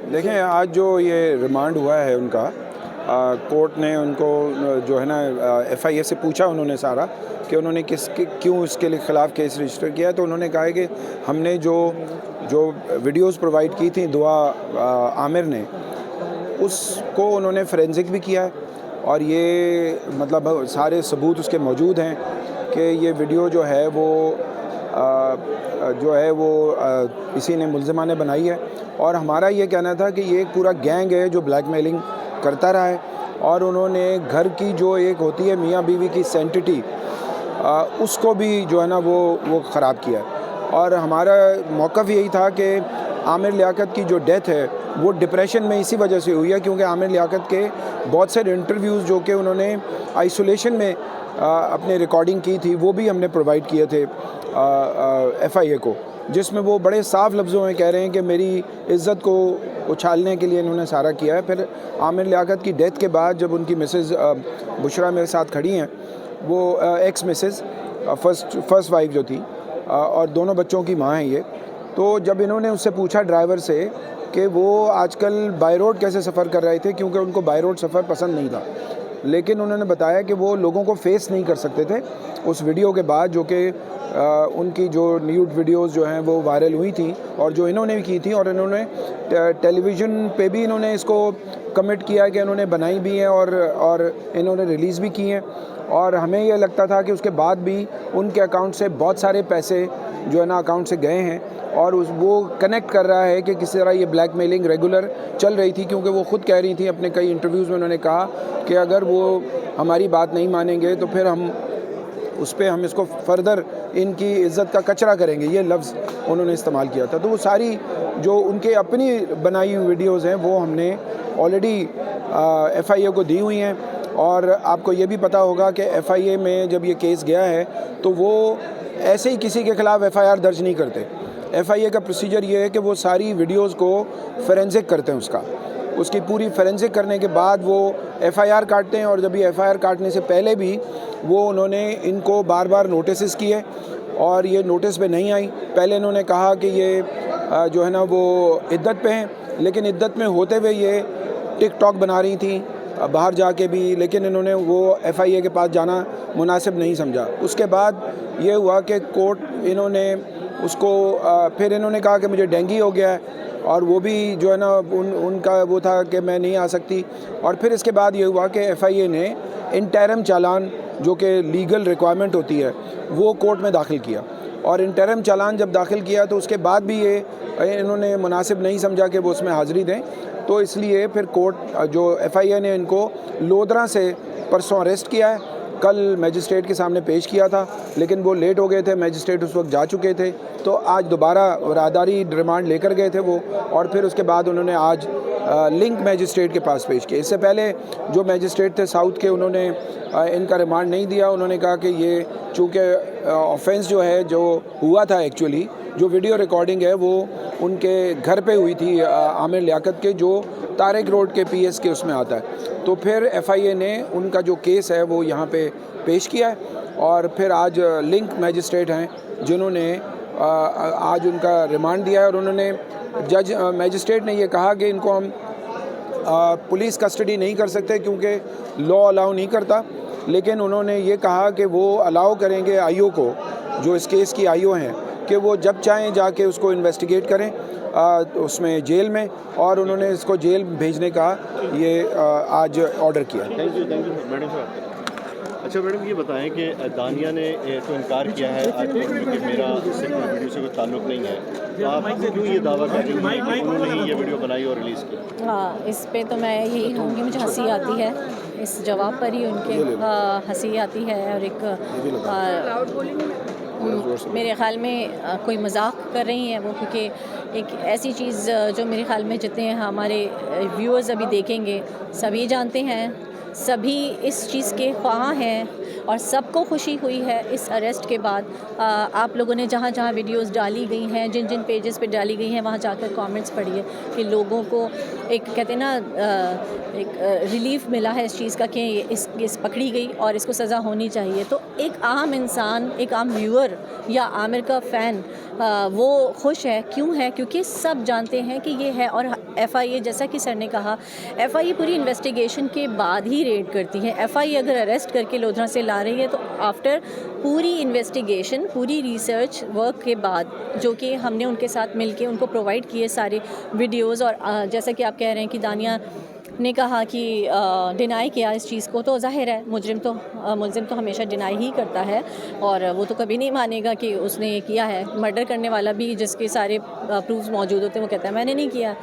देखें, आज जो ये रिमांड हुआ है उनका, कोर्ट ने उनको जो है ना एफआईए से पूछा उन्होंने सारा कि उन्होंने क्यों इसके लिए ख़िलाफ़ केस रजिस्टर किया है। तो उन्होंने कहा है कि हमने जो वीडियोस प्रोवाइड की थी दुआ आमिर ने, उसको उन्होंने फोरेंसिक भी किया है और ये मतलब सारे सबूत उसके मौजूद हैं कि ये वीडियो जो है वो इसी ने मुल्ज़िमा ने बनाई है। और हमारा ये कहना था कि ये एक पूरा गैंग है जो ब्लैकमेलिंग करता रहा है और उन्होंने घर की जो एक होती है मियाँ बीवी की सेंटिटी, उसको भी जो है ना वो ख़राब किया है। और हमारा मौक़िफ़ यही था कि आमिर लियाकत की जो डेथ है वो डिप्रेशन में इसी वजह से हुई है क्योंकि आमिर लियाकत के बहुत सारे इंटरव्यूज़ जो कि उन्होंने आइसोलेशन में अपने रिकॉर्डिंग की थी वो भी हमने प्रोवाइड किए थे एफआईए को, जिसमें वो बड़े साफ लफ्ज़ों में कह रहे हैं कि मेरी इज़्ज़त को उछालने के लिए इन्होंने सारा किया है। फिर आमिर लियाकत की डेथ के बाद जब उनकी मिसेज़ बुशरा मेरे साथ खड़ी हैं, वो एक्स मिसेज़ फर्स्ट वाइफ जो थी और दोनों बच्चों की माँ है ये, तो जब इन्होंने उससे पूछा ड्राइवर से कि वो आजकल बाय रोड कैसे सफ़र कर रहे थे क्योंकि उनको बाय रोड सफ़र पसंद नहीं था, लेकिन उन्होंने बताया कि वो लोगों को फेस नहीं कर सकते थे उस वीडियो के बाद, जो कि उनकी जो न्यूड वीडियोस जो हैं वो वायरल हुई थी और जो इन्होंने भी की थी और इन्होंने टेलीविज़न पे भी इन्होंने इसको कमिट किया कि इन्होंने बनाई भी हैं और इन्होंने रिलीज़ भी की हैं। और हमें ये लगता था कि उसके बाद भी उनके अकाउंट से बहुत सारे पैसे जो है ना अकाउंट से गए हैं और वो कनेक्ट कर रहा है कि किस तरह ये ब्लैकमेलिंग रेगुलर चल रही थी, क्योंकि वो ख़ुद कह रही थी अपने कई इंटरव्यूज़ में, उन्होंने कहा कि अगर वो हमारी बात नहीं मानेंगे तो फिर हम इसको फर्दर इनकी इज़्ज़त का कचरा करेंगे, ये लफ्ज़ उन्होंने इस्तेमाल किया था। तो वो सारी जो उनके अपनी बनाई हुई वीडियोज़ हैं वो हमने ऑलरेडी एफआईए को दी हुई हैं। और आपको ये भी पता होगा कि एफआईए में जब ये केस गया है तो वो ऐसे ही किसी के ख़िलाफ़ एफआईआर दर्ज नहीं करते। एफआईए का प्रोसीजर ये है कि वो सारी वीडियोज़ को फोरेंसिक करते हैं, उसकी पूरी फोरेंसिक करने के बाद वो एफआईआर काटते हैं। और जब ये एफआईआर काटने से पहले भी वो उन्होंने इनको बार बार नोटिस किए और ये नोटिस पे नहीं आई। पहले इन्होंने कहा कि ये जो है ना वो इद्दत पे हैं, लेकिन इद्दत में होते हुए ये टिकटॉक बना रही थी बाहर जाके भी, लेकिन इन्होंने वो एफआईए के पास जाना मुनासिब नहीं समझा। उसके बाद ये हुआ कि कोर्ट इन्होंने उसको फिर इन्होंने कहा कि मुझे डेंगू हो गया है और वो भी जो है ना उनका वो था कि मैं नहीं आ सकती। और फिर इसके बाद ये हुआ कि एफआईए ने इंटरम चालान, जो कि लीगल रिक्वायरमेंट होती है, वो कोर्ट में दाखिल किया। और इंटरम चालान जब दाखिल किया तो उसके बाद भी ये इन्होंने मुनासिब नहीं समझा कि वो उसमें हाज़िरी दें, तो इसलिए फिर कोर्ट जो एफआईए ने इनको लोधरा से परसों अरेस्ट किया है। कल मजिस्ट्रेट के सामने पेश किया था, लेकिन वो लेट हो गए थे, मजिस्ट्रेट उस वक्त जा चुके थे, तो आज दोबारा राहदारी रिमांड लेकर गए थे वो, और फिर उसके बाद उन्होंने आज लिंक मजिस्ट्रेट के पास पेश किया। इससे पहले जो मजिस्ट्रेट थे साउथ के, उन्होंने इनका रिमांड नहीं दिया। उन्होंने कहा कि ये चूँकि ऑफेंस जो है जो हुआ था, एक्चुअली जो वीडियो रिकॉर्डिंग है वो उनके घर पे हुई थी आमिर लियाकत के, जो तारिक रोड के पीएस के उसमें आता है। तो फिर एफआईए ने उनका जो केस है वो यहाँ पे पेश किया है और फिर आज लिंक मजिस्ट्रेट हैं जिन्होंने आज उनका रिमांड दिया है। और उन्होंने मजिस्ट्रेट ने ये कहा कि इनको हम पुलिस कस्टडी नहीं कर सकते क्योंकि लॉ अलाउ नहीं करता, लेकिन उन्होंने ये कहा कि वो अलाउ करेंगे आईओ को, जो इस केस की आईओ हैं, कि वो जब चाहें जाके उसको इन्वेस्टिगेट करें उसमें जेल में, और उन्होंने इसको जेल भेजने का ये आज ऑर्डर किया। थैंक यू मैडम साहब। अच्छा मैडम, ये बताएं कि दानिया ने तो इनकार किया है आज कि मेरा इससे कोई वीडियो से कोई ताल्लुक़ नहीं है, तो आप क्यों ये दावा कर रही हैं कि उन्होंने ही ये वीडियो बनाई और रिलीज़ की? हाँ, इस पे तो मैं यही कहूँगी, मुझे हंसी आती है इस जवाब पर ही, उनके हंसी आती है। और एक मेरे ख़्याल में कोई मजाक कर रही हैं वो, क्योंकि एक ऐसी चीज़ जो मेरे ख़्याल में जितने हमारे व्यूअर्स अभी देखेंगे सभी जानते हैं, सभी इस चीज़ के ख्वाह हैं और सबको खुशी हुई है इस अरेस्ट के बाद। आप लोगों ने जहाँ जहाँ वीडियोस डाली गई हैं, जिन जिन पेजेस पे डाली गई हैं, वहाँ जाकर कमेंट्स पढ़िए कि लोगों को एक कहते हैं ना एक रिलीफ मिला है इस चीज़ का कि इस पकड़ी गई और इसको सज़ा होनी चाहिए। तो एक आम इंसान, एक आम व्यूअर या आमिर का फ़ैन वो खुश है। क्यों है? क्योंकि सब जानते हैं कि ये है। और FIA, जैसा कि सर ने कहा, FIA पूरी इन्वेस्टिगेशन के बाद ही रेड करती है। FIA अगर अरेस्ट करके लोधरा से ला रही है तो आफ्टर पूरी इन्वेस्टिगेशन, पूरी रिसर्च वर्क के बाद, जो कि हमने उनके साथ मिलके उनको प्रोवाइड किए सारे वीडियोज़। और जैसा कि आप कह रहे हैं कि दानिया ने कहा कि डिनाई किया इस चीज़ को, तो ज़ाहिर है मुलजिम तो हमेशा डिनाई ही करता है और वो तो कभी नहीं मानेगा कि उसने किया है। मर्डर करने वाला भी जिसके सारे प्रूफ्स मौजूद होते हैं वो कहता है मैंने नहीं किया।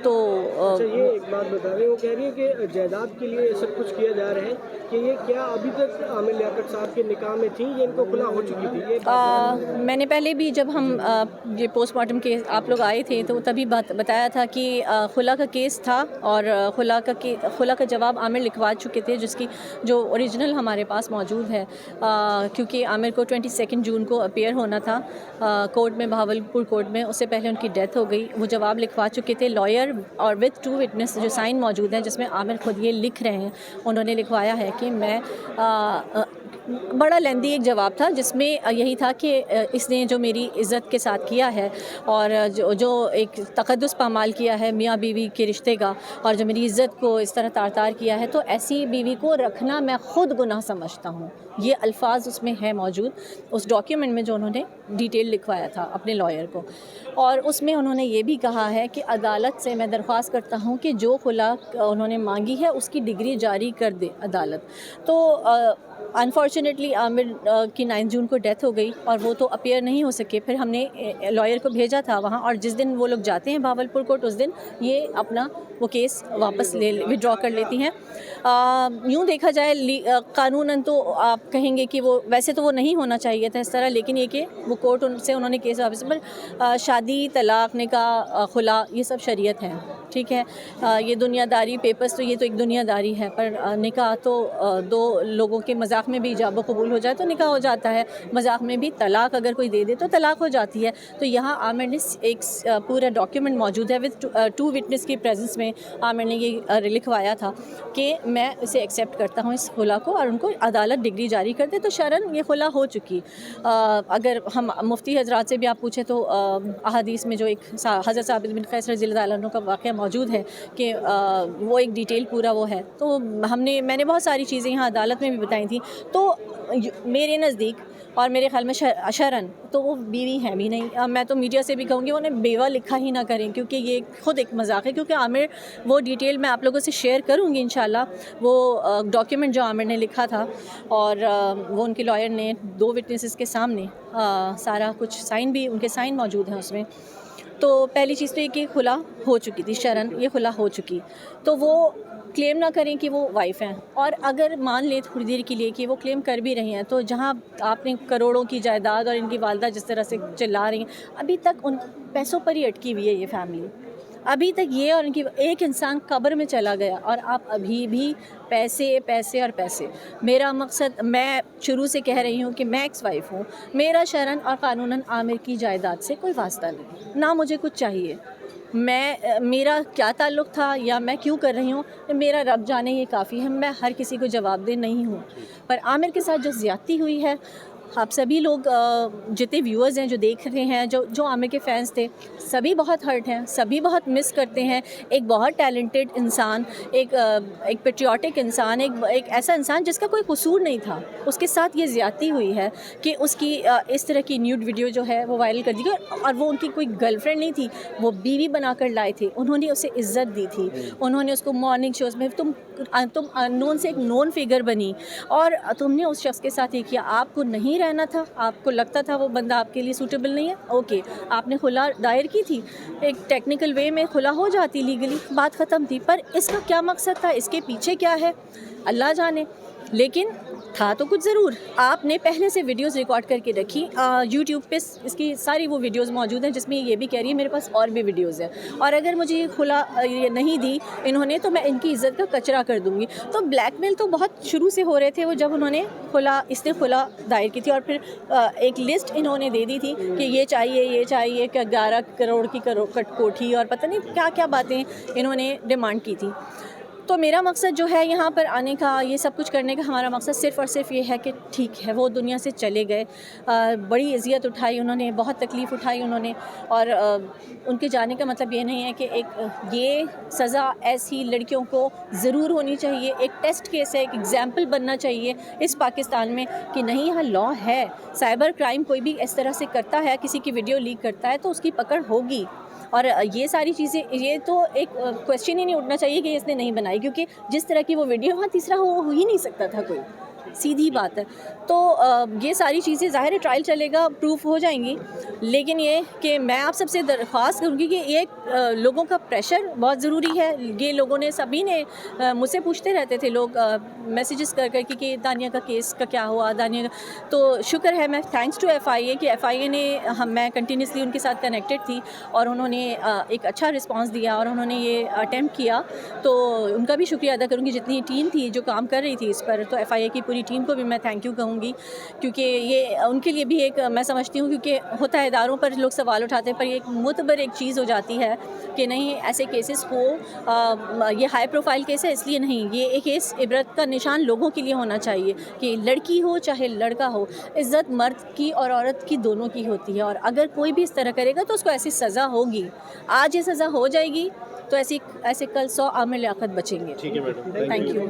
तो अच्छा, ये एक बात बता रहे हैं, वो कह रही है कि जायदाद के लिए सब कुछ किया जा रहा है कि ये क्या अभी तक आमिर लियाकत साहब के निकाह में थी, ये इनको खुला हो चुकी थी? ये मैंने पहले भी जब हम ये पोस्टमार्टम केस आप लोग आए थे तो तभी बताया था कि खुला का केस था और खुला का जवाब आमिर लिखवा चुके थे, जिसकी जो ओरिजिनल हमारे पास मौजूद है। क्योंकि आमिर को 22 जून को अपीयर होना था कोर्ट में, बहावलपुर कोर्ट में। उससे पहले उनकी डेथ हो गई। वो जवाब लिखवा चुके थे लॉयर और विद 2 विटनेस जो साइन मौजूद हैं, जिसमें आमिर खुद ये लिख रहे हैं। उन्होंने लिखवाया है कि मैं बड़ा लेंदी एक जवाब था जिसमें यही था कि इसने जो मेरी इज़्ज़त के साथ किया है और जो एक तक़द्दुस पामाल किया है मियाँ बीवी के रिश्ते का, और जो मेरी इज़्ज़त को इस तरह तार-तार किया है, तो ऐसी बीवी को रखना मैं ख़ुद गुनाह समझता हूँ। ये अल्फाज उसमें है मौजूद, उस डॉक्यूमेंट में जो उन्होंने डिटेल लिखवाया था अपने लॉयर को। और उसमें उन्होंने ये भी कहा है कि अदालत से मैं दरख्वास्त करता हूँ कि जो खुला उन्होंने मांगी है उसकी डिग्री जारी कर दे अदालत। तो अनफॉर्चुनेटली आमिर की 9 जून को डेथ हो गई और वो तो अपीयर नहीं हो सके। फिर हमने लॉयर को भेजा था वहाँ, और जिस दिन वो लोग जाते हैं भावलपुर कोर्ट उस दिन ये अपना वो केस वापस विड्रॉ कर लेती हैं। यूँ देखा जाए कानूनन तो आप कहेंगे कि वो वैसे तो वो नहीं होना चाहिए था इस तरह, लेकिन ये कि वो कोर्ट उनसे उन्होंने केस वापस, पर शादी, तलाक, निकाह, खुला, ये सब शरीयत है, ठीक है। ये दुनियादारी पेपर्स तो ये तो एक दुनियादारी है, पर निकाह तो 2 लोगों के मजाक में भी इजाब कबूल हो जाए तो निकाह हो जाता है, मजाक में भी तलाक अगर कोई दे दे तो तलाक हो जाती है। तो यहाँ आमिर ने एक पूरा डॉक्यूमेंट मौजूद है विद 2 विटनेस की प्रेजेंस में आमिर ने ये लिखवाया था कि मैं इसे एक्सेप्ट करता हूँ इस खुला को, और उनको अदालत डिग्री जारी कर दे। तो शरन ये खुला हो चुकी। अगर हम मुफ्ती हजरात से भी आप पूछें तो अहादीस में जो एक हज़रत साबित बिन कैस रज़ियल्लाहु अन्हु का वाक़या मौजूद है कि वो एक डिटेल पूरा वो है। तो मैंने बहुत सारी चीज़ें यहाँ अदालत में भी बताई थी। तो मेरे नज़दीक और मेरे ख्याल में शरन तो वो बीवी है भी नहीं। मैं तो मीडिया से भी कहूँगी उन्हें बेवा लिखा ही ना करें, क्योंकि ये खुद एक मजाक है। क्योंकि आमिर, वो डिटेल मैं आप लोगों से शेयर करूँगी इंशाल्लाह, वो डॉक्यूमेंट जो आमिर ने लिखा था और वो उनके लॉयर ने 2 विटनेसेस के सामने सारा कुछ साइन भी उनके साइन मौजूद हैं उसमें। तो पहली चीज़ तो ये कि खुला हो चुकी थी, शरन ये खुला हो चुकी, तो वो क्लेम ना करें कि वो वाइफ़ हैं। और अगर मान लें थोड़ी देर के लिए कि वो क्लेम कर भी रही हैं, तो जहाँ आपने करोड़ों की जायदाद और इनकी वालदा जिस तरह से चिल्ला रही हैं, अभी तक उन पैसों पर ही अटकी हुई है ये फैमिली। अभी तक ये और इनकी, एक इंसान कब्र में चला गया और आप अभी भी पैसे पैसे और पैसे। मेरा मकसद, मैं शुरू से कह रही हूँ कि मैं एक्स वाइफ हूँ, मेरा शरन और कानूनन आमिर की जायदाद से कोई वास्ता नहीं, ना मुझे कुछ चाहिए। मेरा क्या ताल्लुक़ था या मैं क्यों कर रही हूँ, मेरा रब जाने ये काफ़ी है। मैं हर किसी को जवाबदेह नहीं हूँ, पर आमिर के साथ जो ज़्यादती हुई है, आप सभी लोग जितने व्यूअर्स हैं जो देख रहे हैं, जो आमिर के फ़ैन्स थे, सभी बहुत हर्ट हैं, सभी बहुत मिस करते हैं। एक बहुत टैलेंटेड इंसान, एक पेट्रियाटिक इंसान, एक ऐसा इंसान जिसका कोई कसूर नहीं था, उसके साथ ये ज़्यादती हुई है कि उसकी इस तरह की न्यूड वीडियो जो है वो वायरल कर दी गई। और वो उनकी कोई गर्लफ्रेंड नहीं थी, वो बीवी बनाकर लाए थे। उन्होंने उसे इज़्ज़त दी थी, उन्होंने उसको मॉर्निंग शोज़ में, तुम अननोन से एक नोन फिगर बनी और तुमने उस शख्स के साथ ये किया। आपको नहीं रहना था, आपको लगता था वो बंदा आपके लिए सूटेबल नहीं है, ओके, आपने खुला दायर की थी, एक टेक्निकल वे में खुला हो जाती लीगली, बात ख़त्म थी। पर इसका क्या मकसद था, इसके पीछे क्या है, अल्लाह जाने। लेकिन था तो कुछ ज़रूर। आपने पहले से वीडियोस रिकॉर्ड करके रखी, यूट्यूब पे इसकी सारी वो वीडियोस मौजूद हैं जिसमें ये भी कह रही है मेरे पास और भी वीडियोस हैं, और अगर मुझे ये खुला ये नहीं दी इन्होंने तो मैं इनकी इज़्ज़त का कचरा कर दूँगी। तो ब्लैकमेल तो बहुत शुरू से हो रहे थे, वो जब उन्होंने इसने खुला दायर की थी और फिर एक लिस्ट इन्होंने दे दी थी कि ये चाहिए कि 11 करोड़ की कोठी और पता नहीं क्या क्या बातें इन्होंने डिमांड की थी। तो मेरा मकसद जो है यहाँ पर आने का, ये सब कुछ करने का, हमारा मकसद सिर्फ़ और सिर्फ ये है कि ठीक है वो दुनिया से चले गए, बड़ी अज़ियत उठाई उन्होंने, बहुत तकलीफ़ उठाई उन्होंने, और उनके जाने का मतलब ये नहीं है कि ये सज़ा ऐसी लड़कियों को ज़रूर होनी चाहिए, एक टेस्ट केस है, एक एग्ज़ाम्पल बनना चाहिए इस पाकिस्तान में कि नहीं यहाँ लॉ है। साइबर क्राइम कोई भी इस तरह से करता है, किसी की वीडियो लीक करता है तो उसकी पकड़ होगी। और ये सारी चीज़ें, ये तो एक क्वेश्चन ही नहीं उठना चाहिए कि इसने नहीं बनाई, क्योंकि जिस तरह की वो वीडियो, वहाँ तीसरा हो ही नहीं सकता था कोई, सीधी बात है। तो ये सारी चीज़ें ज़ाहिर है ट्रायल चलेगा, प्रूफ हो जाएंगी, लेकिन ये कि मैं आप सबसे दरख्वास्त करूँगी कि ये लोगों का प्रेशर बहुत ज़रूरी है। ये लोगों ने, सभी ने मुझसे पूछते रहते थे लोग मैसेजेस कर कर कि दानिया का केस का क्या हुआ, दानिया का। तो शुक्र है, मैं थैंक्स टू FIA कि FIA ने मैं कंटिन्यूसली उनके साथ कनेक्टेड थी और उन्होंने एक अच्छा रिस्पांस दिया और उन्होंने ये अटेम्प्ट किया, तो उनका भी शुक्रिया अदा करूँगी। जितनी टीम थी जो काम कर रही थी इस पर, तो FIA की पूरी टीम को भी मैं थैंक यू कहूँगी, क्योंकि ये उनके लिए भी एक, मैं समझती हूँ, क्योंकि होता है इदारों पर लोग सवाल उठाते हैं, पर ये एक मुतबर एक चीज़ हो जाती है कि नहीं ऐसे केसेस को, ये हाई प्रोफाइल केस है इसलिए नहीं, ये एक केस इबरत का निशान लोगों के लिए होना चाहिए कि लड़की हो चाहे लड़का हो, इज़्ज़त मर्द की और औरत की दोनों की होती है, और अगर कोई भी इस तरह करेगा तो उसको ऐसी सज़ा होगी। आज ये सज़ा हो जाएगी तो ऐसे कल 100 आमिर लियाकत बचेंगे। ठीक है मैडम, थैंक यू।